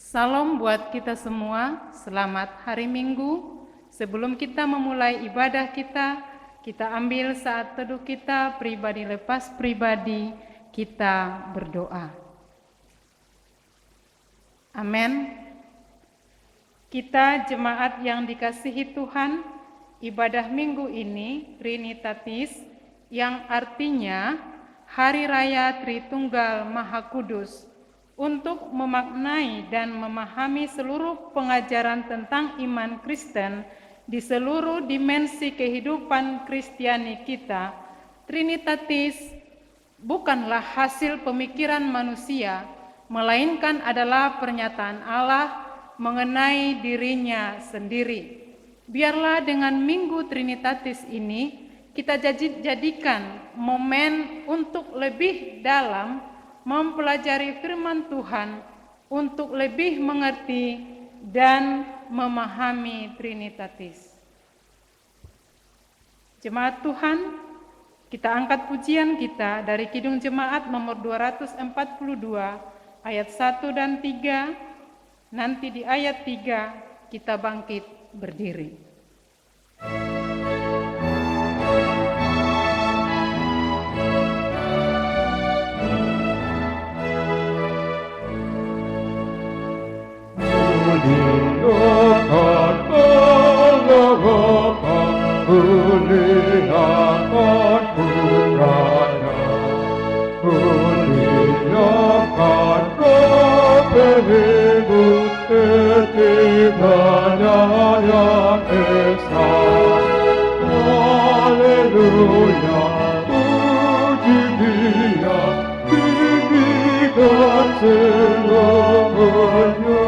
Salam buat kita semua, selamat hari Minggu. Sebelum kita memulai ibadah kita ambil saat teduh kita pribadi lepas pribadi, kita berdoa. Amin. Kita jemaat yang dikasihi Tuhan, ibadah minggu ini Trinitatis yang artinya Hari Raya Tritunggal Maha Kudus, untuk memaknai dan memahami seluruh pengajaran tentang iman Kristen di seluruh dimensi kehidupan Kristiani kita. Trinitatis bukanlah hasil pemikiran manusia, melainkan adalah pernyataan Allah mengenai dirinya sendiri. Biarlah dengan Minggu Trinitatis ini kita jadikan momen untuk lebih dalam mempelajari firman Tuhan, untuk lebih mengerti dan memahami Trinitatis. Jemaat Tuhan, kita angkat pujian kita dari Kidung Jemaat nomor 242 ayat 1 dan 3. Nanti di ayat 3 kita bangkit berdiri. Muliakan putranya, muliakan Roh penghibur ketiganya yang esa. Haleluya, puji Dia, tinggikan selamanya.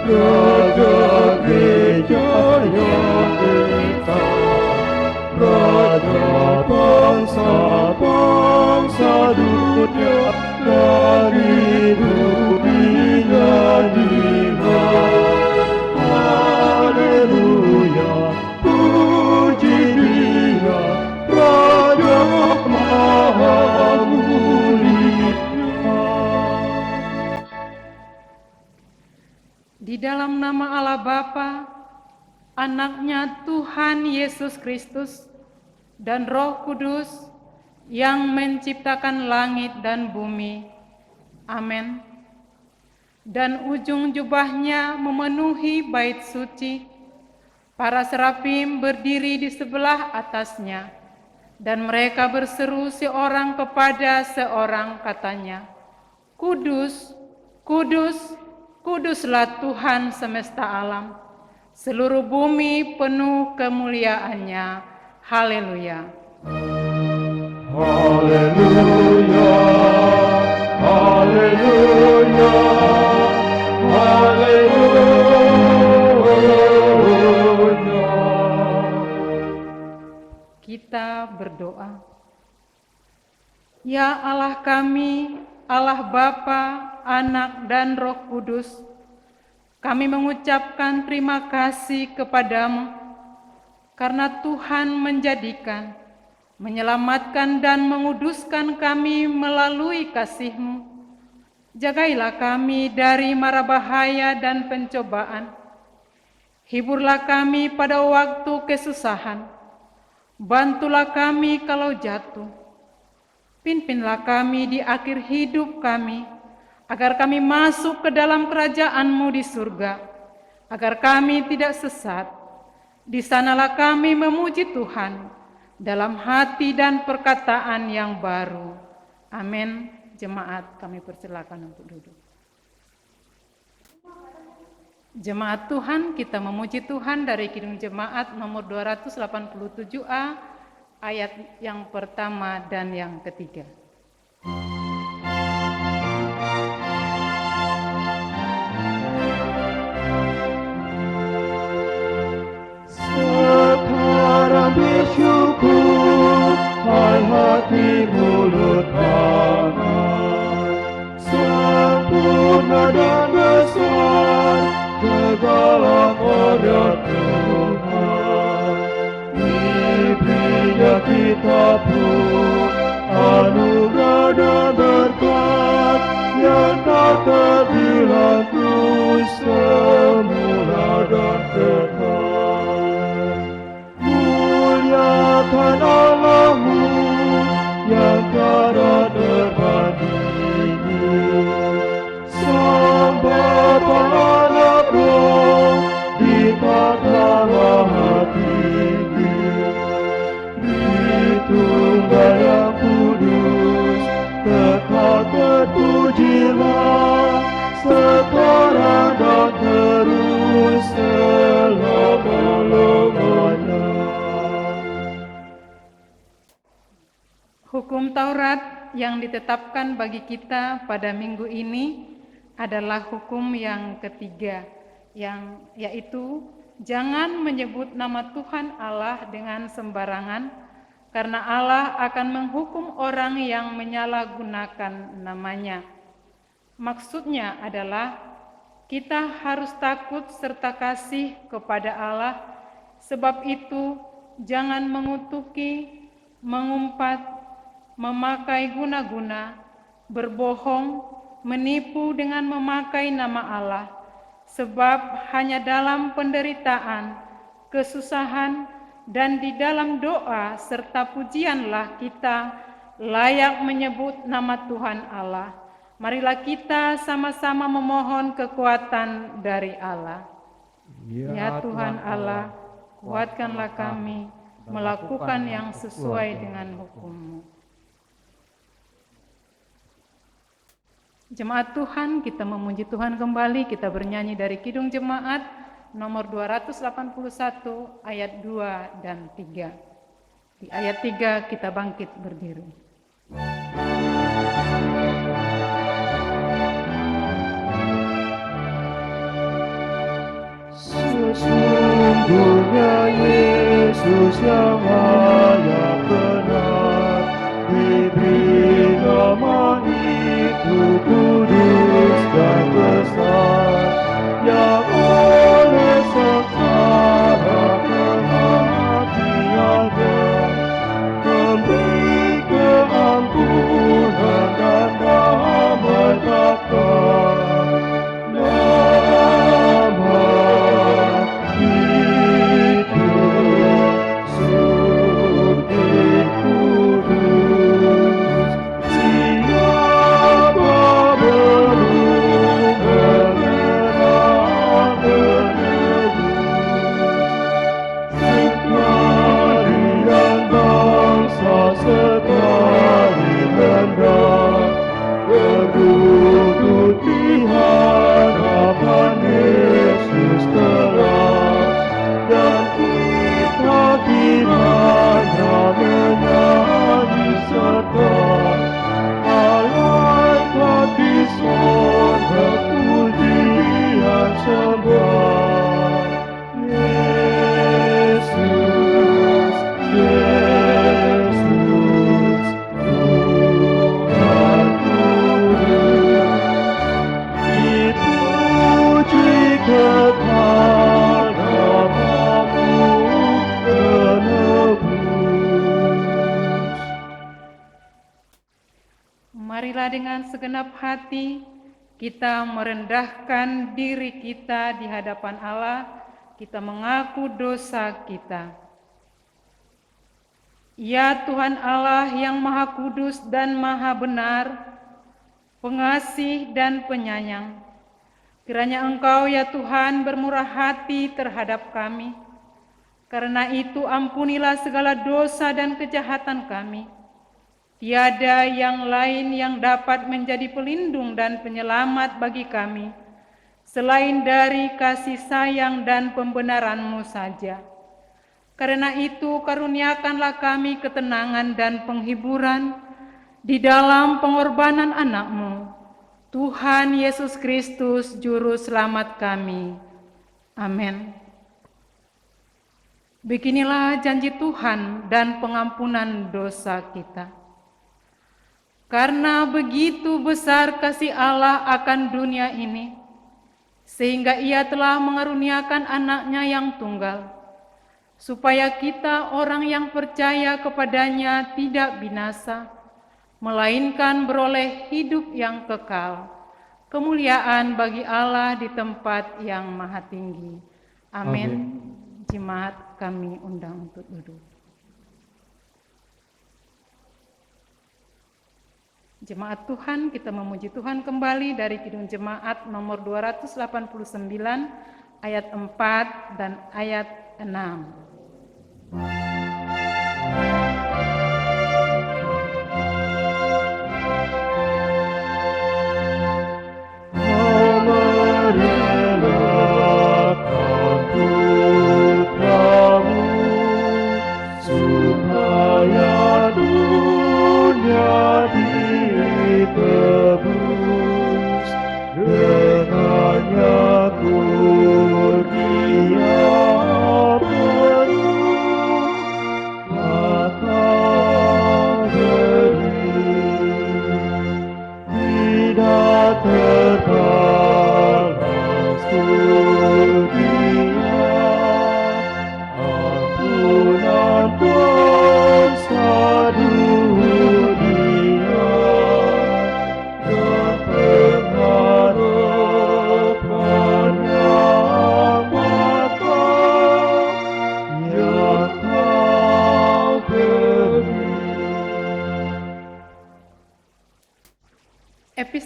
Raja gereja yang esa, Raja bangsa-bangsa dunia, dari dunia nyanyikan. Haleluya, puji Dia, Raja Maha Mulia. Di dalam nama Allah Bapa, Anaknya Tuhan Yesus Kristus, dan Roh Kudus yang menciptakan langit dan bumi. Amin. Dan ujung jubahnya memenuhi bait suci. Para serafim berdiri di sebelah atasnya, dan mereka berseru seorang kepada seorang katanya, Kudus, Kudus, Kuduslah Tuhan semesta alam, seluruh bumi penuh kemuliaannya. Haleluya. Haleluya, haleluya, haleluya. Kita berdoa. Ya Allah kami, Allah Bapa, Anak dan Roh Kudus, kami mengucapkan terima kasih kepadamu karena Tuhan menjadikan, menyelamatkan dan menguduskan kami melalui kasih-Mu. Jagailah kami dari mara bahaya dan pencobaan. Hiburlah kami pada waktu kesusahan. Bantulah kami kalau jatuh. Pimpinlah kami di akhir hidup kami, agar kami masuk ke dalam kerajaan-Mu di surga, agar kami tidak sesat. Di sanalah kami memuji Tuhan dalam hati dan perkataan yang baru. Amin. Jemaat, kami persilakan untuk duduk. Jemaat Tuhan, kita memuji Tuhan dari Kidung Jemaat nomor 287A, ayat yang pertama dan yang ketiga. Sekarang bersyukur, hai hati mulut tangan, sempurna dan besar segala karya Tuhan. Kita pun Hukum Taurat yang ditetapkan bagi kita pada minggu ini adalah hukum yang ketiga, yaitu jangan menyebut nama Tuhan Allah dengan sembarangan, karena Allah akan menghukum orang yang menyalahgunakan namanya. Maksudnya adalah kita harus takut serta kasih kepada Allah, sebab itu jangan mengutuki, mengumpat, memakai guna-guna, berbohong, menipu dengan memakai nama Allah, sebab hanya dalam penderitaan, kesusahan, dan di dalam doa serta pujianlah kita layak menyebut nama Tuhan Allah. Marilah kita sama-sama memohon kekuatan dari Allah. Ya Tuhan Allah, kuatkanlah kami melakukan yang sesuai dengan hukum-Mu. Jemaat Tuhan, kita memuji Tuhan kembali, kita bernyanyi dari Kidung Jemaat nomor 281 ayat 2 dan 3. Di ayat 3 kita bangkit berdiri. Sesungguhnya Yesus yang layak benar, diberi nama itu kudus dan besar, yang oleh sengsara kematiannya memberi keampunan dan damai kekal. Marilah dengan segenap hati kita merendahkan diri kita di hadapan Allah, kita mengaku dosa kita. Ya Tuhan Allah yang Maha Kudus dan Maha Benar, pengasih dan penyayang, kiranya Engkau ya Tuhan bermurah hati terhadap kami. Karena itu ampunilah segala dosa dan kejahatan kami. Tiada yang lain yang dapat menjadi pelindung dan penyelamat bagi kami, selain dari kasih sayang dan pembenaran-Mu saja. Karena itu karuniakanlah kami ketenangan dan penghiburan di dalam pengorbanan anak-Mu, Tuhan Yesus Kristus Juru Selamat kami. Amin. Beginilah janji Tuhan dan pengampunan dosa kita. Karena begitu besar kasih Allah akan dunia ini, sehingga Ia telah mengaruniakan anaknya yang tunggal, supaya kita orang yang percaya kepadanya tidak binasa, melainkan beroleh hidup yang kekal. Kemuliaan bagi Allah di tempat yang maha tinggi. Amin. Jemaat kami undang untuk duduk. Jemaat Tuhan, kita memuji Tuhan kembali dari Kidung Jemaat nomor 289 ayat 4 dan ayat 6. Supaya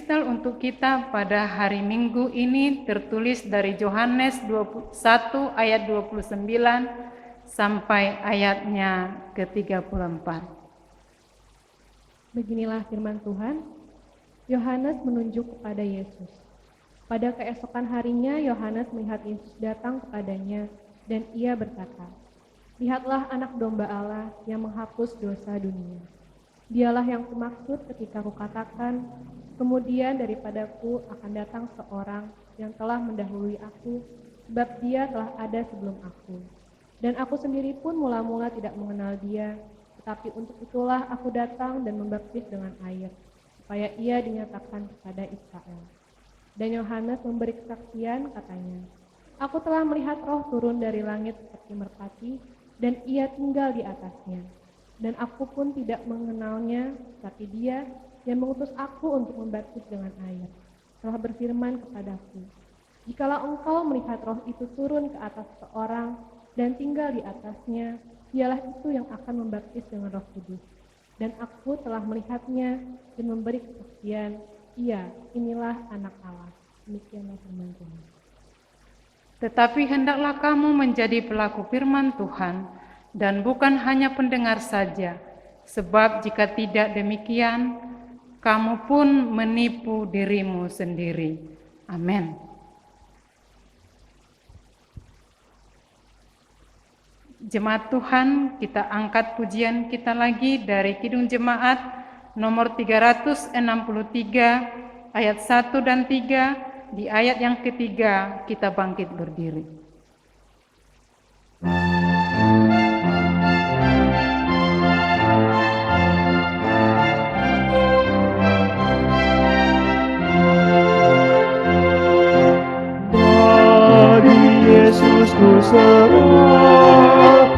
epistel untuk kita pada hari Minggu ini tertulis dari Yohanes 1 ayat 29 sampai ayatnya ke-34. Beginilah firman Tuhan. Yohanes menunjuk kepada Yesus. Pada keesokan harinya Yohanes melihat Yesus datang kepadanya dan ia berkata, "Lihatlah anak domba Allah yang menghapus dosa dunia. Dialah yang kumaksud ketika kukatakan, kemudian daripadaku akan datang seorang yang telah mendahului aku, sebab dia telah ada sebelum aku. Dan aku sendiri pun mula-mula tidak mengenal dia, tetapi untuk itulah aku datang dan membaptis dengan air, supaya ia dinyatakan kepada Israel." Dan Yohanes memberi kesaksian, katanya, "Aku telah melihat Roh turun dari langit seperti merpati, dan ia tinggal di atasnya. Dan aku pun tidak mengenalnya, tapi dia yang mengutus aku untuk membaptis dengan air telah berfirman kepadaku, jikalau engkau melihat Roh itu turun ke atas seorang dan tinggal di atasnya, dialah itu yang akan membaptis dengan Roh Kudus. Dan aku telah melihatnya dan memberi kesaksian, inilah anak Allah." Demikianlah firman Tuhan. Tetapi hendaklah kamu menjadi pelaku firman Tuhan, dan bukan hanya pendengar saja, sebab jika tidak demikian, kamu pun menipu dirimu sendiri. Amin. Jemaat Tuhan, kita angkat pujian kita lagi dari Kidung Jemaat nomor 363 ayat 1 dan 3. Di ayat yang ketiga kita bangkit berdiri. Bagi Yesus ku serahkan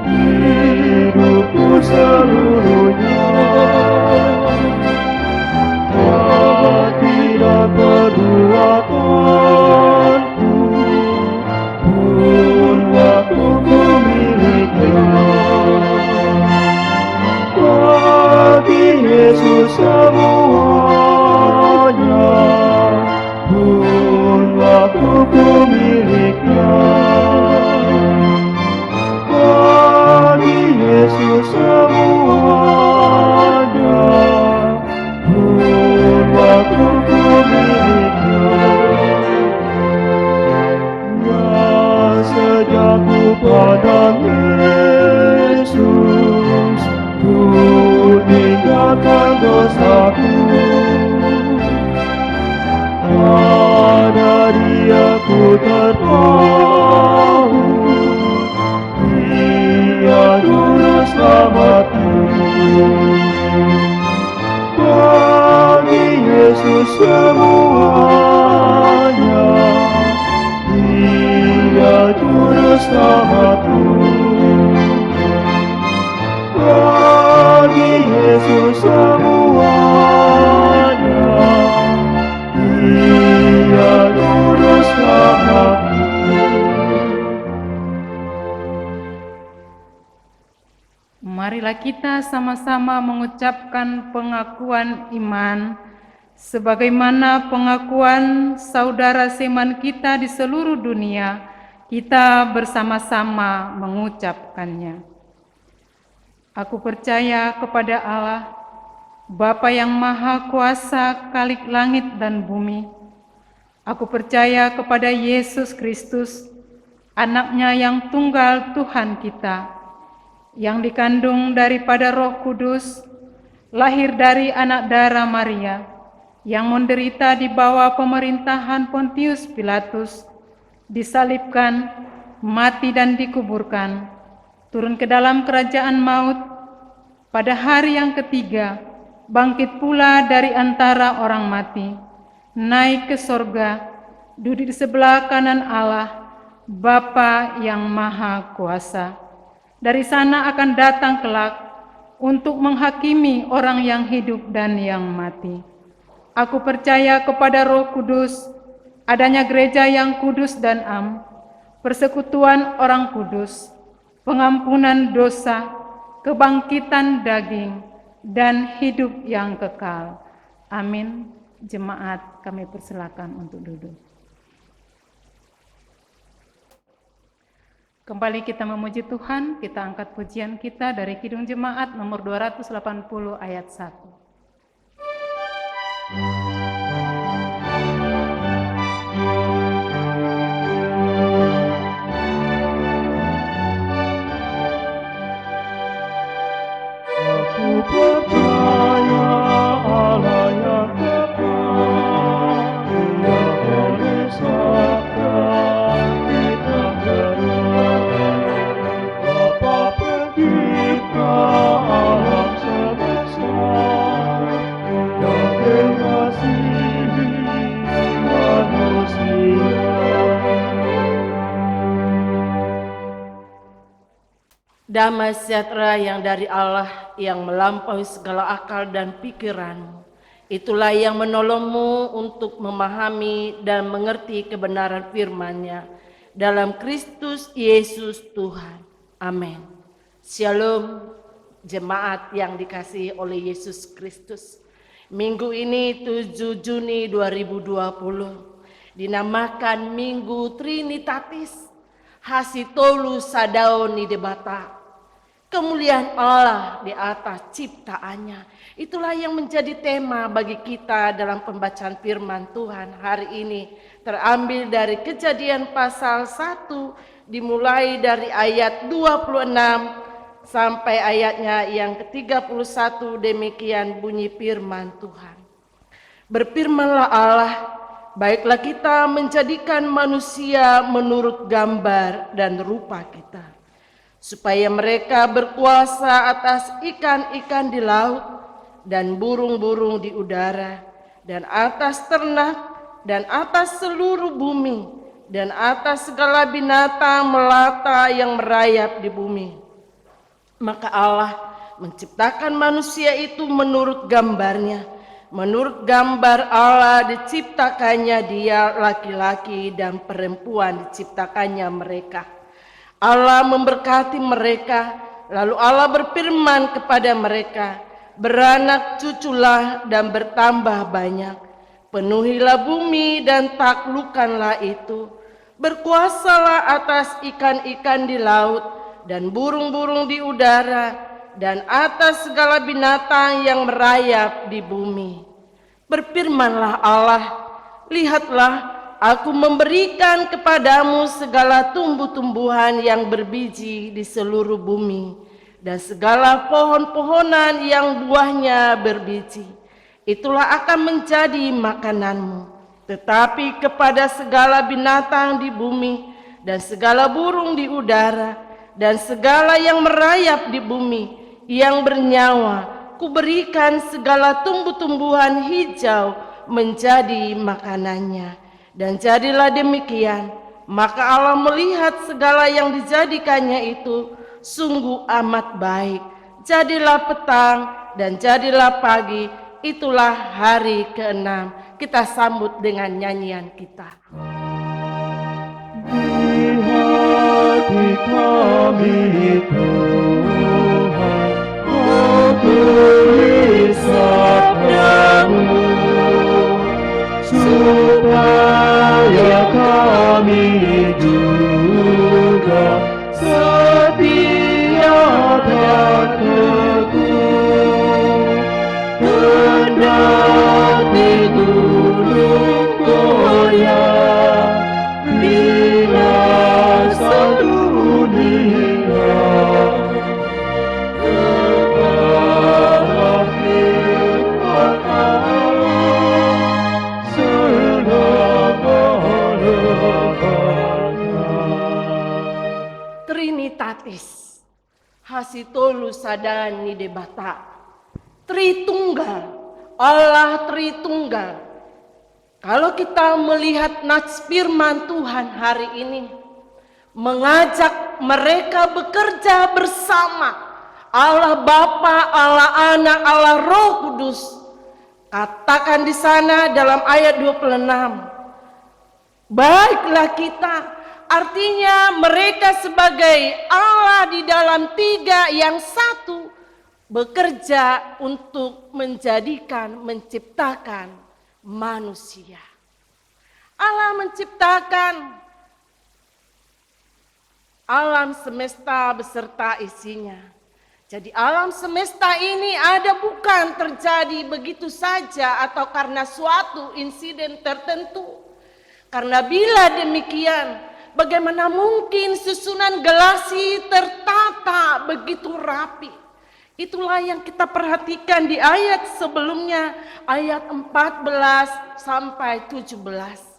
hidupku seluruhnya. Hati dan perbuatanku pun waktuku miliknya. Bagi Yesus semuanya pun waktuku miliknya. Bagi Yesus semuanya pun waktuku miliknya. Ya sejak ku pandang Yesus, ku tinggalkan dosaku. Pada Dia ku terpaut, Dia juru selamatku. Bagi Yesus semuanya, Dia juru selamatku. Bagi Yesus semuanya, Dia juru selamatku. Marilah kita sama-sama mengucapkan pengakuan iman sebagaimana pengakuan saudara seiman kita di seluruh dunia. Kita bersama-sama mengucapkannya. Aku percaya kepada Allah, Bapa yang Maha Kuasa, Khalik langit dan bumi. Aku percaya kepada Yesus Kristus, Anak-Nya yang tunggal Tuhan kita, yang dikandung daripada Roh Kudus, lahir dari anak darah Maria, yang menderita di bawah pemerintahan Pontius Pilatus, disalibkan, mati dan dikuburkan, turun ke dalam kerajaan maut, pada hari yang ketiga, bangkit pula dari antara orang mati, naik ke sorga, duduk di sebelah kanan Allah, Bapa yang Maha Kuasa. Dari sana akan datang kelak untuk menghakimi orang yang hidup dan yang mati. Aku percaya kepada Roh Kudus, adanya gereja yang kudus dan am, persekutuan orang kudus, pengampunan dosa, kebangkitan daging, dan hidup yang kekal. Amin. Jemaat kami persilakan untuk duduk. Kembali kita memuji Tuhan, kita angkat pujian kita dari Kidung Jemaat nomor 280 ayat 1. Aku percaya Allah yang tepat, Dia oleh sabda kita berdoa. Bapa pencipta alam semesta, yang mengasihi manusia. Damai sejahtera yang dari Allah yang melampaui segala akal dan pikiranmu, itulah yang menolongmu untuk memahami dan mengerti kebenaran firman-Nya dalam Kristus Yesus Tuhan. Amin. Shalom jemaat yang dikasihi oleh Yesus Kristus. Minggu ini 7 Juni 2020 dinamakan Minggu Trinitatis, Hasitolu Sadaoni Debata. Kemuliaan Allah di atas ciptaannya. Itulah yang menjadi tema bagi kita dalam pembacaan firman Tuhan hari ini. Terambil dari Kejadian pasal 1 dimulai dari ayat 26 sampai ayatnya yang ke-31. Demikian bunyi firman Tuhan. Berfirmanlah Allah, baiklah kita menjadikan manusia menurut gambar dan rupa kita, supaya mereka berkuasa atas ikan-ikan di laut dan burung-burung di udara dan atas ternak dan atas seluruh bumi dan atas segala binatang melata yang merayap di bumi. Maka Allah menciptakan manusia itu menurut gambarnya. Menurut gambar Allah diciptakannya dia, laki-laki dan perempuan diciptakannya mereka. Allah memberkati mereka, lalu Allah berfirman kepada mereka, beranak cuculah dan bertambah banyak, penuhilah bumi dan taklukkanlah itu, berkuasalah atas ikan-ikan di laut dan burung-burung di udara dan atas segala binatang yang merayap di bumi. Berfirmanlah Allah, lihatlah, aku memberikan kepadamu segala tumbuh-tumbuhan yang berbiji di seluruh bumi dan segala pohon-pohonan yang buahnya berbiji. Itulah akan menjadi makananmu. Tetapi kepada segala binatang di bumi dan segala burung di udara dan segala yang merayap di bumi yang bernyawa, kuberikan segala tumbuh-tumbuhan hijau menjadi makanannya. Dan jadilah demikian. Maka Allah melihat segala yang dijadikannya itu sungguh amat baik. Jadilah petang dan jadilah pagi. Itulah hari ke-6. Kita sambut dengan nyanyian kita. Di hati kami Tuhan, tulis sabda-Mu, supaya kami juga setia dan teguh, kendati gunung goyah, binasa dunia, tetaplah firman Allah selama-lamanya. Trinitatis, Hasitolu Sadani Debata. Tritunggal, Allah Tritunggal. Kalau kita melihat nats firman Tuhan hari ini, mengajak mereka bekerja bersama. Allah Bapa, Allah Anak, Allah Roh Kudus. Katakan di sana dalam ayat 26. Baiklah kita, artinya mereka sebagai Allah di dalam tiga yang satu, bekerja untuk menciptakan manusia. Allah menciptakan alam semesta beserta isinya. Jadi alam semesta ini ada bukan terjadi begitu saja atau karena suatu insiden tertentu. Karena bila demikian, bagaimana mungkin susunan galaksi tertata begitu rapi? Itulah yang kita perhatikan di ayat sebelumnya, ayat 14 sampai 17.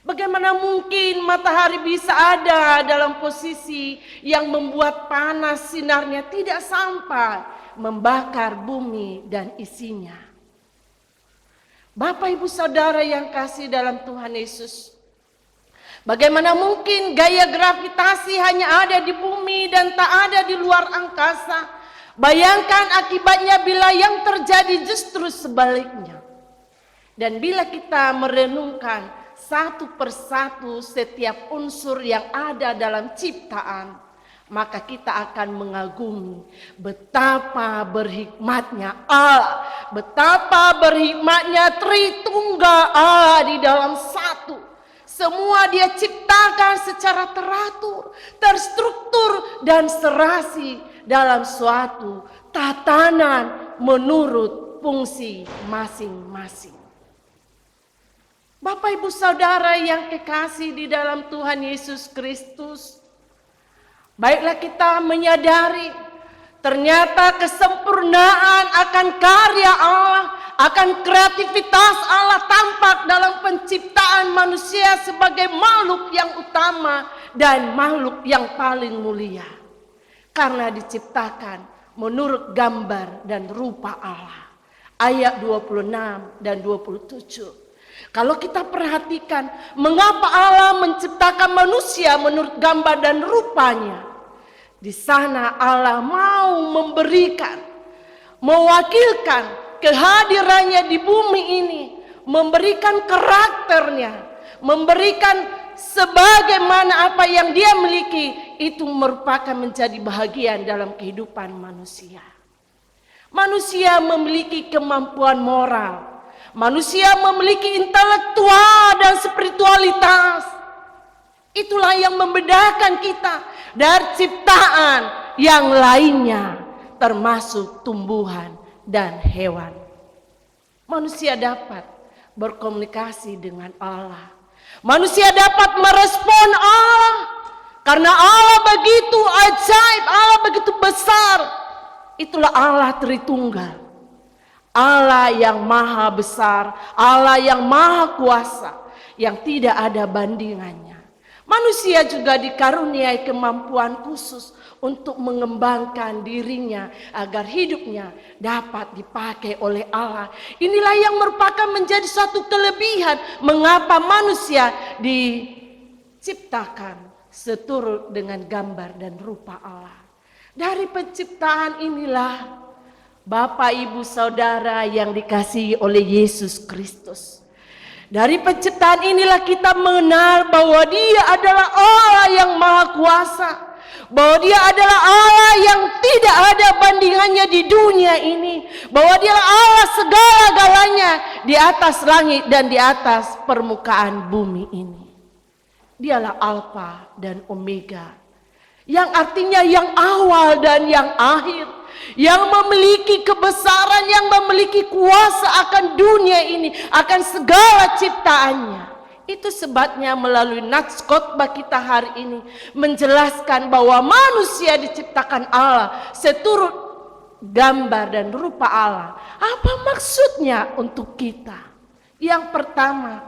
Bagaimana mungkin matahari bisa ada dalam posisi yang membuat panas sinarnya tidak sampai membakar bumi dan isinya. Bapak ibu saudara yang kasih dalam Tuhan Yesus, bagaimana mungkin gaya gravitasi hanya ada di bumi dan tak ada di luar angkasa? Bayangkan akibatnya bila yang terjadi justru sebaliknya. Dan bila kita merenungkan satu persatu setiap unsur yang ada dalam ciptaan, maka kita akan mengagumi betapa berhikmatnya Allah, betapa berhikmatnya Tritunggal Allah di dalam satu. Semua Dia ciptakan secara teratur, terstruktur dan serasi dalam suatu tatanan menurut fungsi masing-masing. Bapak ibu saudara yang kekasih di dalam Tuhan Yesus Kristus, baiklah kita menyadari ternyata kesempurnaan akan karya Allah, akan kreativitas Allah tampak dalam penciptaan manusia sebagai makhluk yang utama dan makhluk yang paling mulia. Karena diciptakan menurut gambar dan rupa Allah. Ayat 26 dan 27. Kalau kita perhatikan mengapa Allah menciptakan manusia menurut gambar dan rupanya. Di sana Allah mau memberikan, mewakilkan kehadirannya di bumi ini. Memberikan karakternya, memberikan sebagaimana apa yang Dia miliki. Itu merupakan menjadi bahagian dalam kehidupan manusia. Manusia memiliki kemampuan moral. Manusia memiliki intelektual dan spiritualitas. Itulah yang membedakan kita dari ciptaan yang lainnya, termasuk tumbuhan dan hewan. Manusia dapat berkomunikasi dengan Allah. Manusia dapat merespon Allah. Karena Allah begitu ajaib, Allah begitu besar. Itulah Allah Tritunggal. Allah yang maha besar, Allah yang maha kuasa, yang tidak ada bandingannya. Manusia juga dikaruniai kemampuan khusus untuk mengembangkan dirinya agar hidupnya dapat dipakai oleh Allah. Inilah yang merupakan menjadi suatu kelebihan mengapa manusia diciptakan seturut dengan gambar dan rupa Allah. Dari penciptaan inilah Bapak, Ibu, Saudara yang dikasihi oleh Yesus Kristus. Dari penciptaan inilah kita mengenal bahwa Dia adalah Allah yang maha kuasa. Bahwa Dia adalah Allah yang tidak ada bandingannya di dunia ini. Bahwa Dia adalah Allah segala-galanya di atas langit dan di atas permukaan bumi ini. Dialah Alfa dan Omega. Yang artinya yang awal dan yang akhir. Yang memiliki kebesaran, yang memiliki kuasa akan dunia ini, akan segala ciptaannya. Itu sebabnya melalui nats khotbah kita hari ini menjelaskan bahwa manusia diciptakan Allah seturut gambar dan rupa Allah. Apa maksudnya untuk kita? Yang pertama,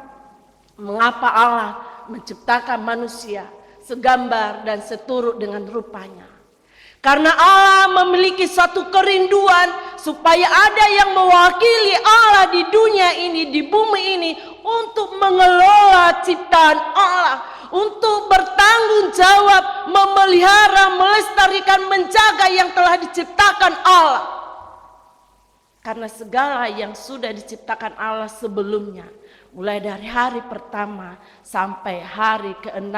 mengapa Allah menciptakan manusia segambar dan seturut dengan rupanya? Karena Allah memiliki satu kerinduan supaya ada yang mewakili Allah di dunia ini, di bumi ini, untuk mengelola ciptaan Allah, untuk bertanggung jawab, memelihara, melestarikan, menjaga yang telah diciptakan Allah. Karena segala yang sudah diciptakan Allah sebelumnya, mulai dari hari pertama sampai hari ke-6,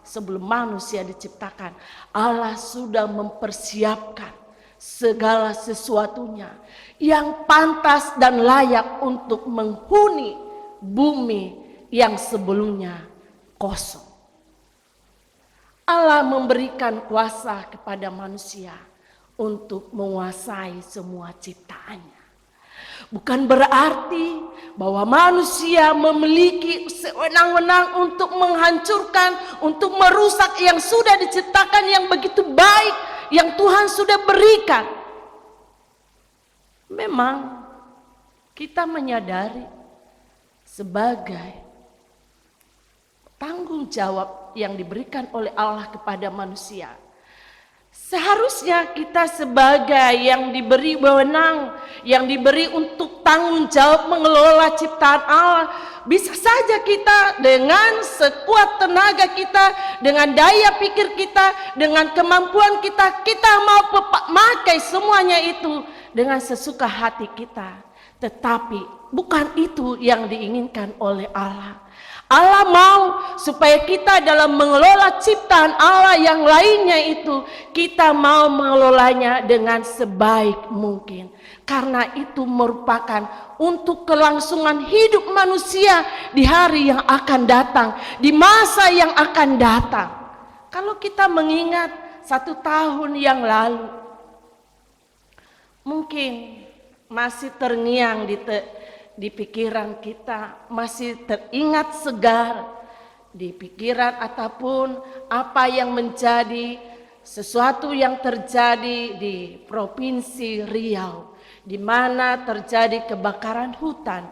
sebelum manusia diciptakan, Allah sudah mempersiapkan segala sesuatunya yang pantas dan layak untuk menghuni bumi yang sebelumnya kosong. Allah memberikan kuasa kepada manusia untuk menguasai semua ciptaannya. Bukan berarti bahwa manusia memiliki sewenang-wenang untuk menghancurkan, untuk merusak yang sudah diciptakan yang begitu baik, yang Tuhan sudah berikan. Memang kita menyadari sebagai tanggung jawab yang diberikan oleh Allah kepada manusia. Seharusnya kita sebagai yang diberi wewenang, yang diberi untuk tanggung jawab mengelola ciptaan Allah, bisa saja kita dengan sekuat tenaga kita, dengan daya pikir kita, dengan kemampuan kita, kita mau memakai semuanya itu dengan sesuka hati kita. Tetapi bukan itu yang diinginkan oleh Allah. Allah mau supaya kita dalam mengelola ciptaan Allah yang lainnya itu, kita mau mengelolanya dengan sebaik mungkin. Karena itu merupakan untuk kelangsungan hidup manusia di hari yang akan datang, di masa yang akan datang. Kalau kita mengingat 1 tahun yang lalu, mungkin masih terngiang di pikiran kita, masih teringat segar di pikiran ataupun apa yang menjadi sesuatu yang terjadi di Provinsi Riau, di mana terjadi kebakaran hutan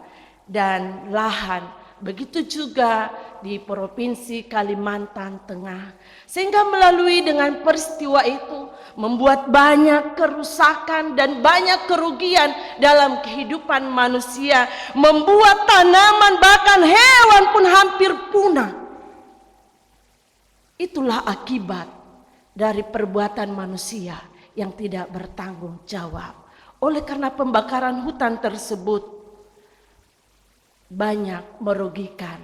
dan lahan. Begitu juga di Provinsi Kalimantan Tengah. Sehingga melalui dengan peristiwa itu membuat banyak kerusakan dan banyak kerugian dalam kehidupan manusia. Membuat tanaman bahkan hewan pun hampir punah. Itulah akibat dari perbuatan manusia yang tidak bertanggung jawab. Oleh karena pembakaran hutan tersebut banyak merugikan.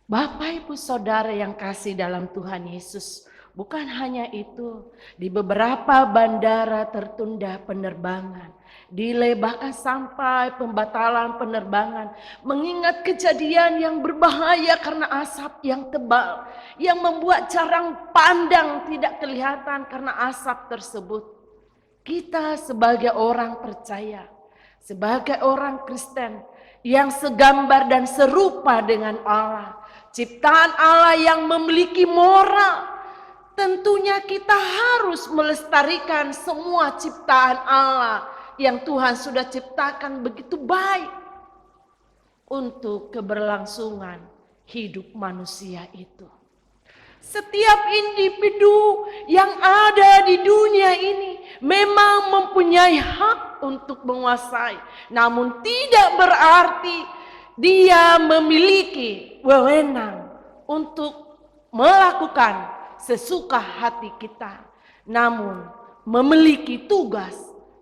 Bapak Ibu Saudara yang kasih dalam Tuhan Yesus, bukan hanya itu, di beberapa bandara tertunda penerbangan, delay bahkan sampai pembatalan penerbangan, mengingat kejadian yang berbahaya karena asap yang tebal, yang membuat jarang pandang tidak kelihatan karena asap tersebut. Kita sebagai orang percaya, sebagai orang Kristen, yang segambar dan serupa dengan Allah, ciptaan Allah yang memiliki moral, tentunya kita harus melestarikan semua ciptaan Allah yang Tuhan sudah ciptakan begitu baik untuk keberlangsungan hidup manusia itu. Setiap individu yang ada di dunia ini memang mempunyai hak untuk menguasai. Namun tidak berarti dia memiliki wewenang untuk melakukan sesuka hati kita. Namun memiliki tugas,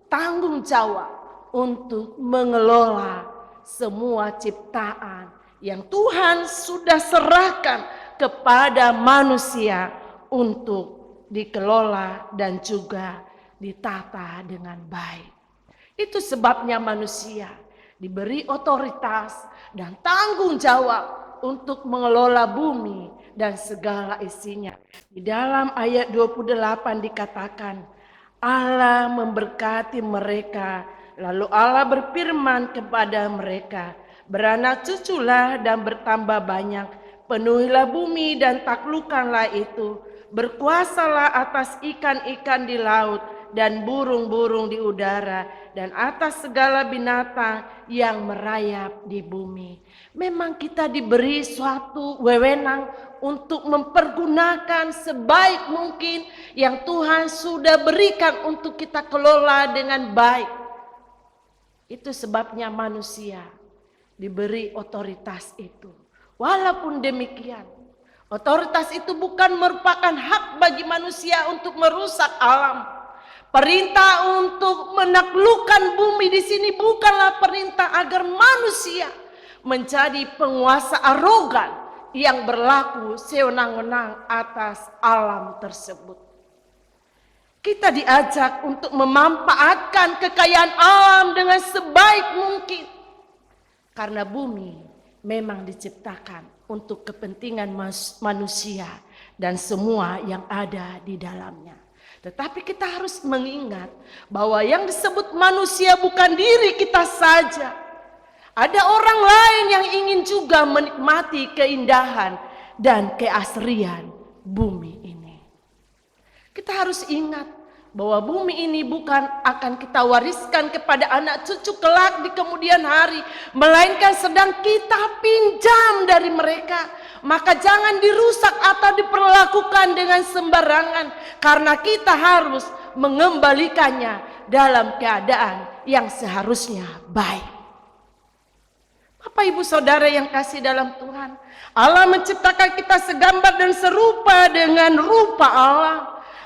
tanggung jawab untuk mengelola semua ciptaan yang Tuhan sudah serahkan kepada manusia untuk dikelola dan juga ditata dengan baik. Itu sebabnya manusia diberi otoritas dan tanggung jawab untuk mengelola bumi dan segala isinya. Di dalam ayat 28 dikatakan, Allah memberkati mereka, lalu Allah berfirman kepada mereka, beranak cuculah dan bertambah banyak, penuhilah bumi dan taklukkanlah itu, berkuasalah atas ikan-ikan di laut dan burung-burung di udara dan atas segala binatang yang merayap di bumi. Memang kita diberi suatu wewenang untuk mempergunakan sebaik mungkin yang Tuhan sudah berikan untuk kita kelola dengan baik. Itu sebabnya manusia diberi otoritas itu. Walaupun demikian, otoritas itu bukan merupakan hak bagi manusia untuk merusak alam. Perintah untuk menaklukkan bumi di sini bukanlah perintah agar manusia menjadi penguasa arogan yang berlaku sewenang-wenang atas alam tersebut. Kita diajak untuk memanfaatkan kekayaan alam dengan sebaik mungkin. Karena bumi memang diciptakan untuk kepentingan manusia dan semua yang ada di dalamnya. Tetapi kita harus mengingat bahwa yang disebut manusia bukan diri kita saja. Ada orang lain yang ingin juga menikmati keindahan dan keasrian bumi ini. Kita harus ingat bahwa bumi ini bukan akan kita wariskan kepada anak cucu kelak di kemudian hari, melainkan sedang kita pinjam dari mereka. Maka jangan dirusak atau diperlakukan dengan sembarangan, karena kita harus mengembalikannya dalam keadaan yang seharusnya baik. Bapak Ibu Saudara yang kasih dalam Tuhan, Allah menciptakan kita segambar dan serupa dengan rupa Allah.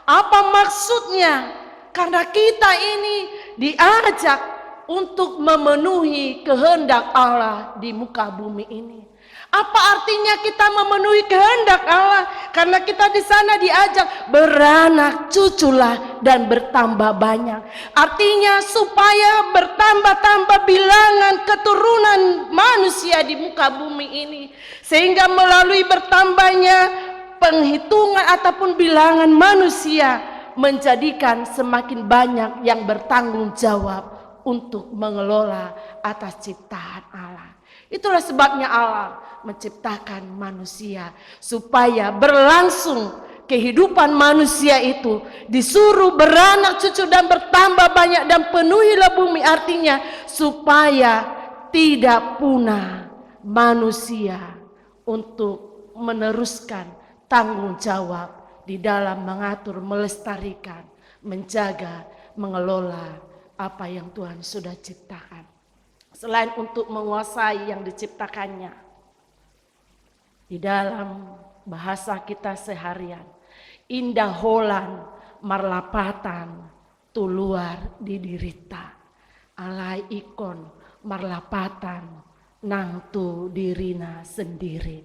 Apa maksudnya? Karena kita ini diajak untuk memenuhi kehendak Allah di muka bumi ini. Apa artinya kita memenuhi kehendak Allah? Karena kita di sana diajak beranak cuculah dan bertambah banyak. Artinya supaya bertambah-tambah bilangan keturunan manusia di muka bumi ini. Sehingga melalui bertambahnya penghitungan ataupun bilangan manusia menjadikan semakin banyak yang bertanggung jawab untuk mengelola atas ciptaan Allah. Itulah sebabnya Allah menciptakan manusia supaya berlangsung kehidupan manusia itu, disuruh beranak cucu dan bertambah banyak dan penuhilah bumi, artinya supaya tidak punah manusia untuk meneruskan tanggung jawab di dalam mengatur, melestarikan, menjaga, mengelola apa yang Tuhan sudah ciptakan. Selain untuk menguasai yang diciptakannya, di dalam bahasa kita seharian, indah holan marlapatan tuluar di dirita, alai ikon marlapatan nang tu dirina sendiri.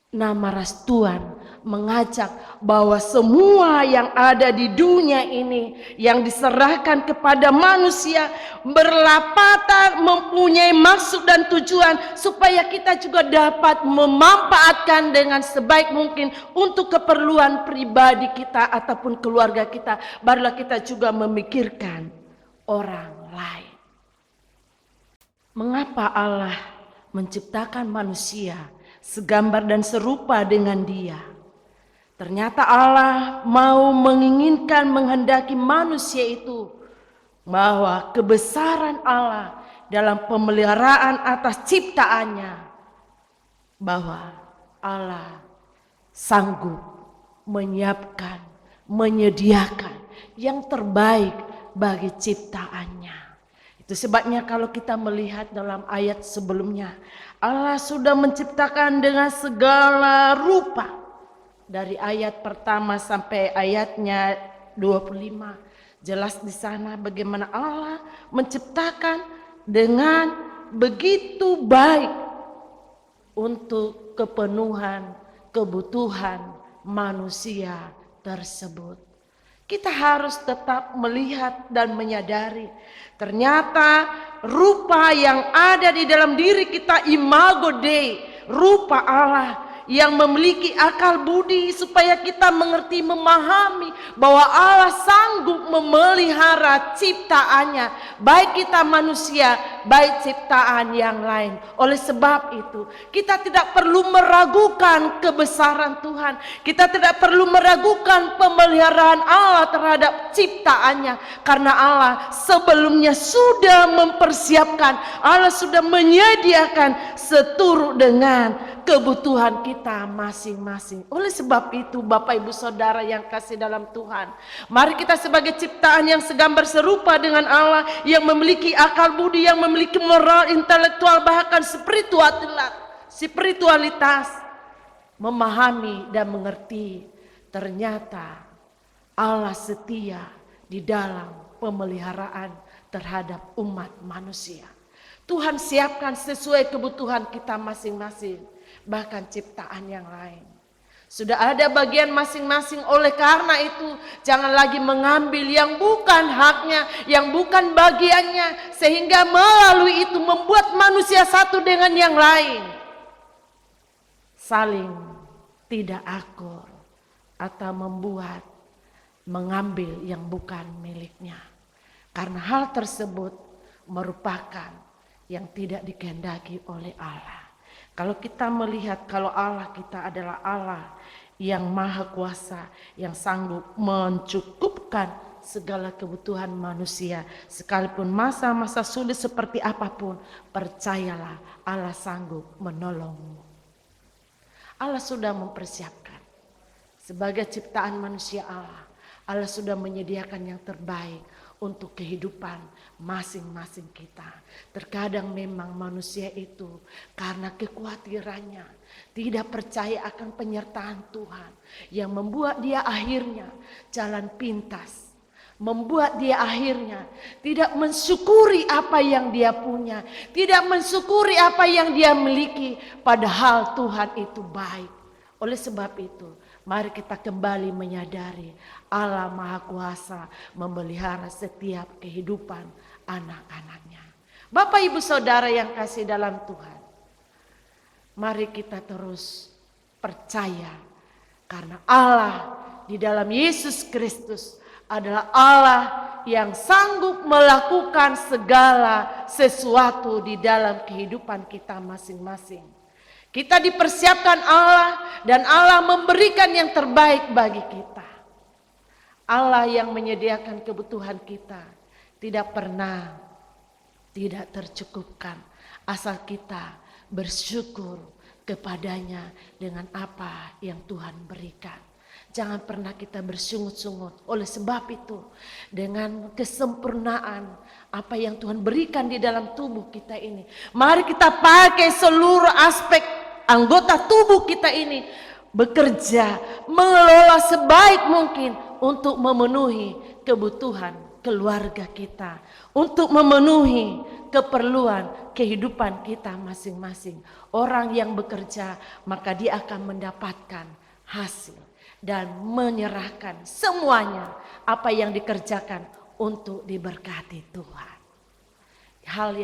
Nama ras Tuhan mengajak bahwa semua yang ada di dunia ini yang diserahkan kepada manusia berlapatan mempunyai maksud dan tujuan supaya kita juga dapat memanfaatkan dengan sebaik mungkin untuk keperluan pribadi kita ataupun keluarga kita. Barulah kita juga memikirkan orang lain. Mengapa Allah menciptakan manusia segambar dan serupa dengan Dia? Ternyata Allah mau menginginkan, menghendaki manusia itu bahwa kebesaran Allah dalam pemeliharaan atas ciptaannya, bahwa Allah sanggup menyiapkan, menyediakan yang terbaik bagi ciptaannya. Itu sebabnya kalau kita melihat dalam ayat sebelumnya, Allah sudah menciptakan dengan segala rupa. Dari ayat pertama sampai ayatnya 25. Jelas di sana bagaimana Allah menciptakan dengan begitu baik untuk kepenuhan kebutuhan manusia tersebut. Kita harus tetap melihat dan menyadari ternyata rupa yang ada di dalam diri kita, imago Dei, rupa Allah yang memiliki akal budi supaya kita mengerti, memahami bahwa Allah sanggup memelihara ciptaannya, baik kita manusia, baik ciptaan yang lain. Oleh sebab itu, kita tidak perlu meragukan kebesaran Tuhan. Kita tidak perlu meragukan pemeliharaan Allah terhadap ciptaannya, karena Allah sebelumnya sudah mempersiapkan, Allah sudah menyediakan seturut dengan kebutuhan kita masing-masing. Oleh sebab itu, Bapak Ibu Saudara yang kasih dalam Tuhan, mari kita sebagai ciptaan yang segambar serupa dengan Allah, yang memiliki akal budi, yang memiliki moral, intelektual, bahkan spiritualitas, memahami dan mengerti ternyata Allah setia di dalam pemeliharaan terhadap umat manusia. Tuhan siapkan sesuai kebutuhan kita masing-masing, bahkan ciptaan yang lain. Sudah ada bagian masing-masing, oleh karena itu jangan lagi mengambil yang bukan haknya, yang bukan bagiannya, sehingga melalui itu membuat manusia satu dengan yang lain, saling tidak akur atau mengambil yang bukan miliknya. Karena hal tersebut merupakan yang tidak dikehendaki oleh Allah. Kalau kita melihat kalau Allah kita adalah Allah yang maha kuasa, yang sanggup mencukupkan segala kebutuhan manusia, sekalipun masa-masa sulit seperti apapun, percayalah Allah sanggup menolongmu. Allah sudah mempersiapkan sebagai ciptaan manusia Allah. Allah sudah menyediakan yang terbaik untuk kehidupan masing-masing kita. Terkadang memang manusia itu karena kekhawatirannya tidak percaya akan penyertaan Tuhan yang membuat dia akhirnya jalan pintas, membuat dia akhirnya tidak mensyukuri apa yang dia punya, tidak mensyukuri apa yang dia miliki, padahal Tuhan itu baik. Oleh sebab itu, mari kita kembali menyadari Allah Maha Kuasa memelihara setiap kehidupan anak-anaknya. Bapak Ibu Saudara yang kasih dalam Tuhan, mari kita terus percaya karena Allah di dalam Yesus Kristus adalah Allah yang sanggup melakukan segala sesuatu di dalam kehidupan kita masing-masing. Kita dipersiapkan Allah dan Allah memberikan yang terbaik bagi kita. Allah yang menyediakan kebutuhan kita tidak pernah tidak tercukupkan asal kita bersyukur kepadanya dengan apa yang Tuhan berikan. Jangan pernah kita bersungut-sungut. Oleh sebab itu, dengan kesempurnaan apa yang Tuhan berikan di dalam tubuh kita ini, mari kita pakai seluruh aspek anggota tubuh kita ini bekerja, mengelola sebaik mungkin untuk memenuhi kebutuhan keluarga kita, untuk memenuhi keperluan kehidupan kita masing-masing. Orang yang bekerja, maka dia akan mendapatkan hasil dan menyerahkan semuanya apa yang dikerjakan untuk diberkati Tuhan. Hal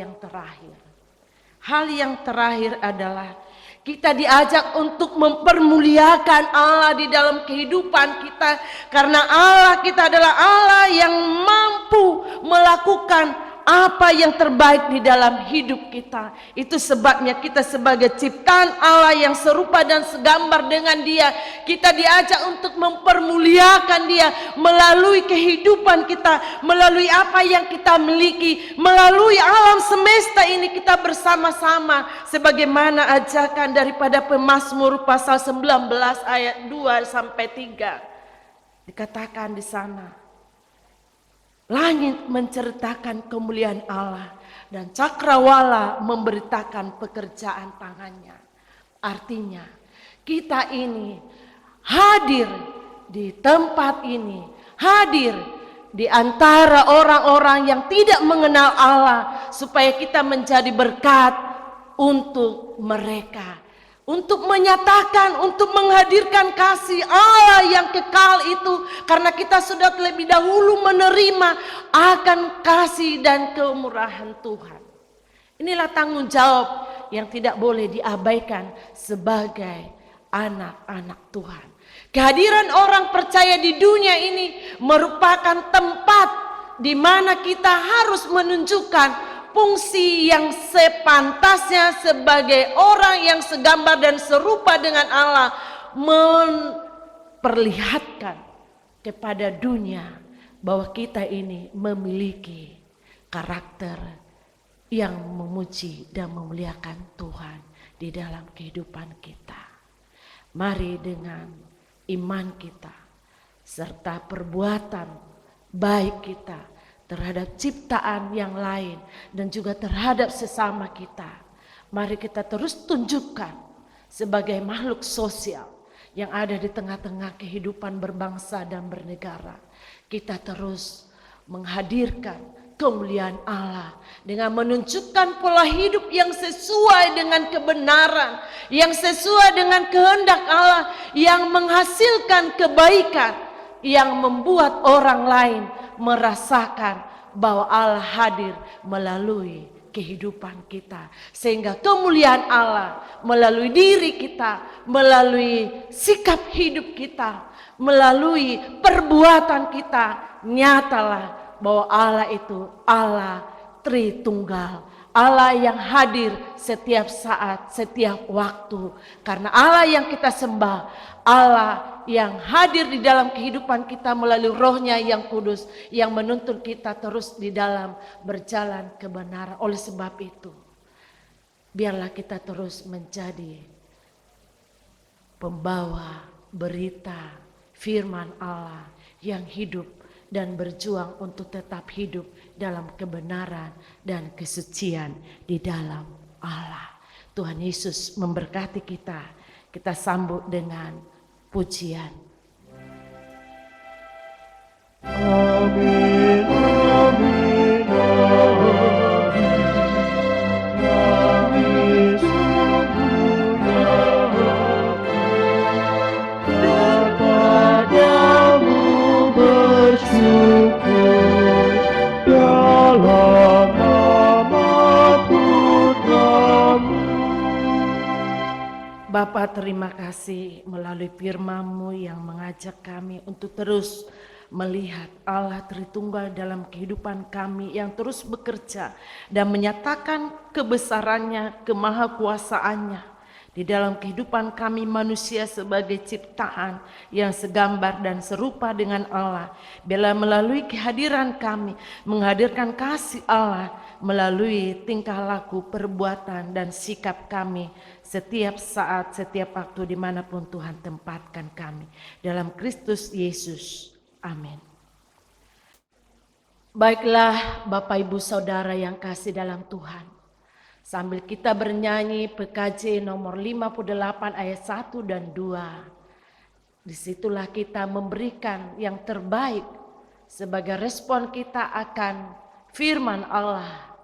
yang terakhir adalah kita diajak untuk mempermuliakan Allah di dalam kehidupan kita. Karena Allah kita adalah Allah yang mampu melakukan apa yang terbaik di dalam hidup kita. Itu sebabnya kita sebagai ciptaan Allah yang serupa dan segambar dengan Dia, kita diajak untuk mempermuliakan Dia melalui kehidupan kita, melalui apa yang kita miliki, melalui alam semesta ini kita bersama-sama, sebagaimana ajakan daripada Pemazmur pasal 19 ayat 2 sampai 3. Dikatakan di sana, langit menceritakan kemuliaan Allah dan cakrawala memberitakan pekerjaan tangannya. Artinya kita ini hadir di tempat ini, hadir di antara orang-orang yang tidak mengenal Allah, supaya kita menjadi berkat untuk mereka. Untuk menyatakan, untuk menghadirkan kasih Allah yang kekal itu. Karena kita sudah terlebih dahulu menerima akan kasih dan kemurahan Tuhan. Inilah tanggung jawab yang tidak boleh diabaikan sebagai anak-anak Tuhan. Kehadiran orang percaya di dunia ini merupakan tempat di mana kita harus menunjukkan fungsi yang sepantasnya sebagai orang yang segambar dan serupa dengan Allah, memperlihatkan kepada dunia bahwa kita ini memiliki karakter yang memuji dan memuliakan Tuhan di dalam kehidupan kita. Mari dengan iman kita serta perbuatan baik kita terhadap ciptaan yang lain dan juga terhadap sesama kita, mari kita terus tunjukkan sebagai makhluk sosial yang ada di tengah-tengah kehidupan berbangsa dan bernegara. Kita terus menghadirkan kemuliaan Allah, dengan menunjukkan pola hidup yang sesuai dengan kebenaran, yang sesuai dengan kehendak Allah, yang menghasilkan kebaikan, yang membuat orang lain merasakan bahwa Allah hadir melalui kehidupan kita, sehingga kemuliaan Allah melalui diri kita, melalui sikap hidup kita, melalui perbuatan kita, nyatalah bahwa Allah itu Allah Tritunggal, Allah yang hadir setiap saat, setiap waktu. Karena Allah yang kita sembah, Allah yang hadir di dalam kehidupan kita melalui Roh-Nya yang kudus, yang menuntun kita terus di dalam berjalan kebenaran. Oleh sebab itu, biarlah kita terus menjadi pembawa berita firman Allah yang hidup dan berjuang untuk tetap hidup dalam kebenaran dan kesucian di dalam Allah. Tuhan Yesus memberkati kita. Kita sambut dengan pujian. Amin, amin, amin. Kami sungguh yakin kepadamu bersyukur dalam nama Putramu. Bapa, terima kasih melalui firman-Mu yang mengajak kami untuk terus melihat Allah Tritunggal dalam kehidupan kami, yang terus bekerja dan menyatakan kebesarannya, kemahakuasaannya di dalam kehidupan kami manusia sebagai ciptaan yang segambar dan serupa dengan Allah. Bila melalui kehadiran kami menghadirkan kasih Allah melalui tingkah laku, perbuatan dan sikap kami setiap saat, setiap waktu dimanapun Tuhan tempatkan kami. Dalam Kristus Yesus. Amin. Baiklah Bapak Ibu Saudara yang kasih dalam Tuhan. Sambil kita bernyanyi PKJ nomor 58 ayat 1 dan 2. Disitulah kita memberikan yang terbaik sebagai respon kita akan firman Allah,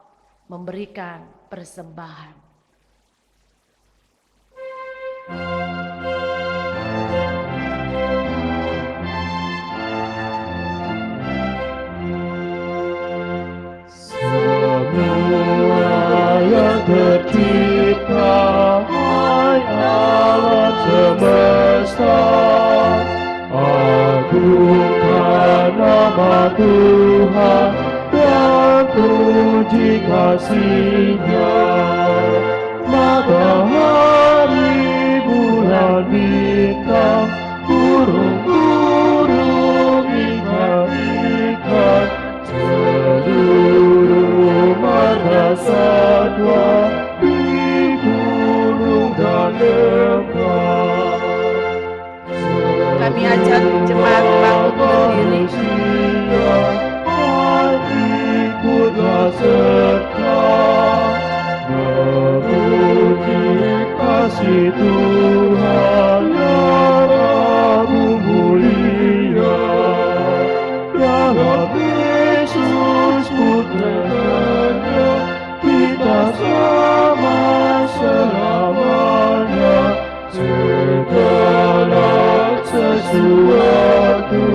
memberikan persembahan. Semua yang tercipta, hai alam semesta, agungkan nama Tuhan dan puji kasih-Nya. Matahari, bulan, bintang, burung-burung, ikan-ikan, seluruh marga satwa di gunung dan lembah. Kami ajak jemaat bangkit berdiri. Ikutlah serta memuji kasih Tuhan yang agung mulia. Dalam Yesus Putranya kita sama selamanya. Segala sesuatu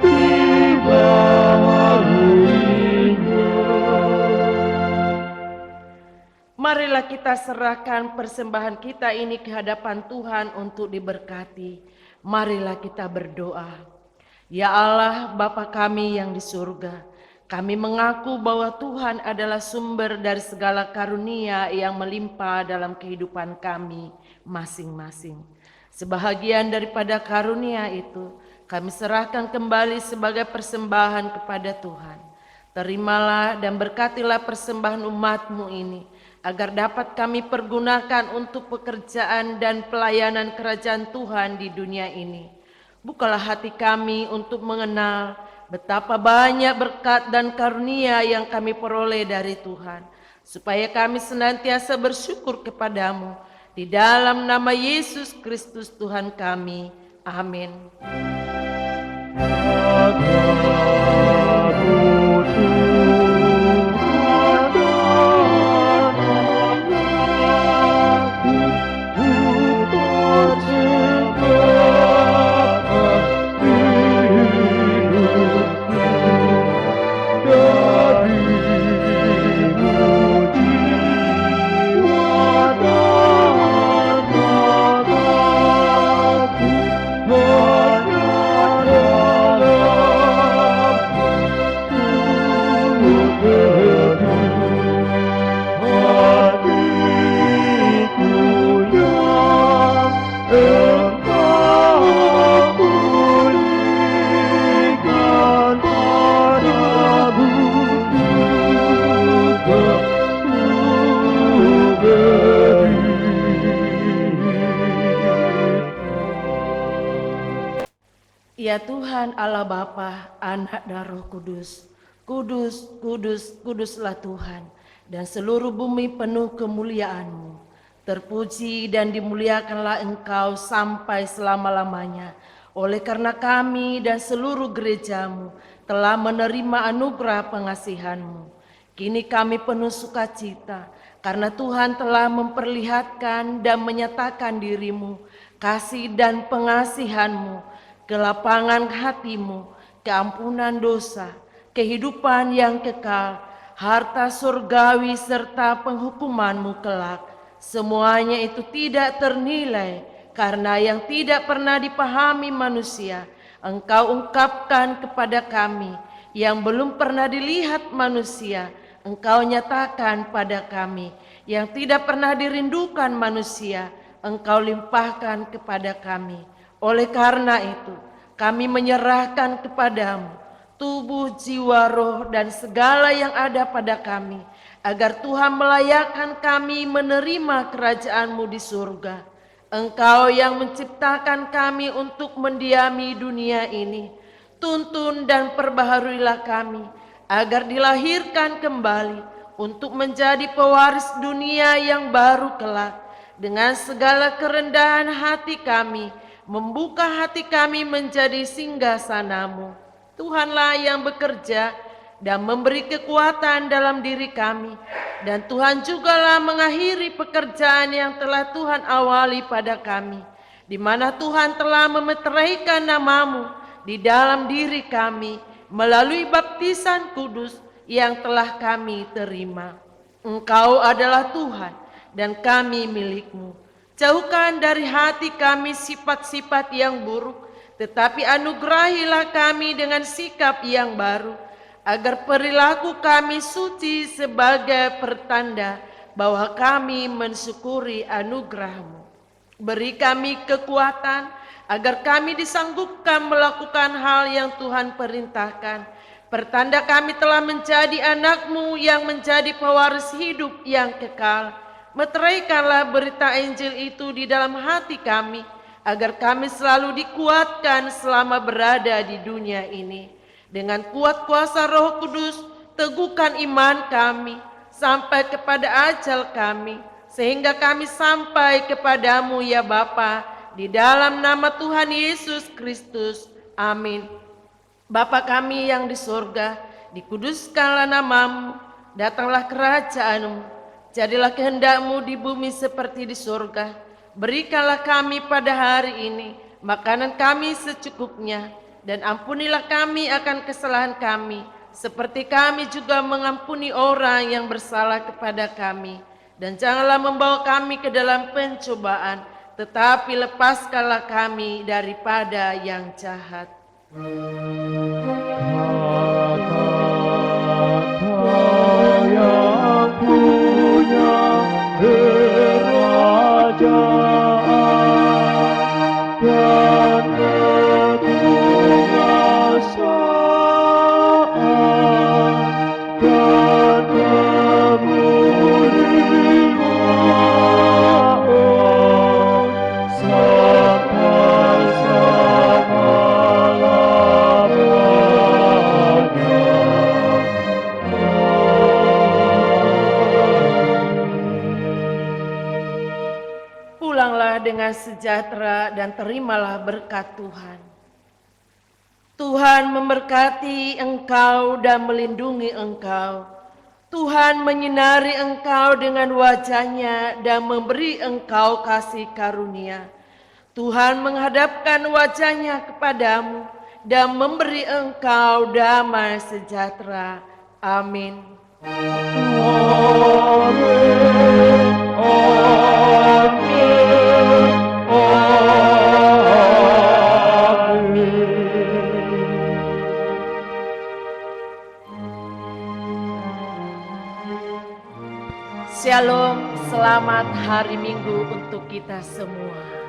dibahagiinya. Marilah kita serahkan persembahan kita ini ke hadapan Tuhan untuk diberkati. Marilah kita berdoa. Ya Allah, Bapa kami yang di surga, kami mengaku bahwa Tuhan adalah sumber dari segala karunia yang melimpah dalam kehidupan kami masing-masing. Sebahagian daripada karunia itu kami serahkan kembali sebagai persembahan kepada Tuhan. Terimalah dan berkatilah persembahan umat-Mu ini, agar dapat kami pergunakan untuk pekerjaan dan pelayanan kerajaan Tuhan di dunia ini. Bukalah hati kami untuk mengenal betapa banyak berkat dan karunia yang kami peroleh dari Tuhan, supaya kami senantiasa bersyukur kepadamu. Di dalam nama Yesus Kristus Tuhan kami. Amin. Padamu Tuhan Ya Tuhan Allah Bapa, Anak dan Roh Kudus, kudus, kudus, kuduslah Tuhan, dan seluruh bumi penuh kemuliaan-Mu. Terpuji dan dimuliakanlah Engkau sampai selama-lamanya. Oleh karena kami dan seluruh gereja-Mu telah menerima anugerah pengasihan-Mu. Kini kami penuh sukacita, karena Tuhan telah memperlihatkan dan menyatakan diri-Mu, kasih dan pengasihan-Mu, kelapangan hati-Mu, keampunan dosa, kehidupan yang kekal, harta surgawi serta penghukuman-Mu kelak. Semuanya itu tidak ternilai, karena yang tidak pernah dipahami manusia, Engkau ungkapkan kepada kami. Yang belum pernah dilihat manusia, Engkau nyatakan pada kami. Yang tidak pernah dirindukan manusia, Engkau limpahkan kepada kami. Oleh karena itu, kami menyerahkan kepadamu tubuh, jiwa, roh, dan segala yang ada pada kami, agar Tuhan melayakkan kami menerima kerajaan-Mu di surga. Engkau yang menciptakan kami untuk mendiami dunia ini, tuntun dan perbaharuilah kami, agar dilahirkan kembali untuk menjadi pewaris dunia yang baru kelak. Dengan segala kerendahan hati kami, membuka hati kami menjadi singgasana-Mu. Tuhanlah yang bekerja dan memberi kekuatan dalam diri kami, dan Tuhan jugalah mengakhiri pekerjaan yang telah Tuhan awali pada kami, di mana Tuhan telah memeteraikan nama-Mu di dalam diri kami melalui baptisan kudus yang telah kami terima. Engkau adalah Tuhan dan kami milik-Mu. Jauhkan dari hati kami sifat-sifat yang buruk, tetapi anugerahilah kami dengan sikap yang baru, agar perilaku kami suci sebagai pertanda bahwa kami mensyukuri anugerah-Mu. Beri kami kekuatan agar kami disanggupkan melakukan hal yang Tuhan perintahkan. Pertanda kami telah menjadi anak-Mu yang menjadi pewaris hidup yang kekal. Meteraikanlah berita Injil itu di dalam hati kami, agar kami selalu dikuatkan selama berada di dunia ini. Dengan kuat kuasa Roh Kudus, teguhkan iman kami sampai kepada ajal kami, sehingga kami sampai kepadamu ya Bapa, di dalam nama Tuhan Yesus Kristus. Amin. Bapa kami yang di surga, dikuduskanlah nama-Mu, datanglah kerajaan-Mu, jadilah kehendak-Mu di bumi seperti di surga. Berikanlah kami pada hari ini makanan kami secukupnya, dan ampunilah kami akan kesalahan kami, seperti kami juga mengampuni orang yang bersalah kepada kami. Dan janganlah membawa kami ke dalam pencobaan, tetapi lepaskanlah kami daripada yang jahat. Kau yang punya kerajaan dan kekuasaan dan kemuliaan sampai Pulanglah dengan sejahtera dan terimalah berkat Tuhan. Tuhan memberkati engkau dan melindungi engkau. Tuhan menyinari engkau dengan wajah-Nya dan memberi engkau kasih karunia. Tuhan menghadapkan wajah-Nya kepadamu dan memberi engkau damai sejahtera. Amin. Shalom, selamat hari Minggu untuk kita semua.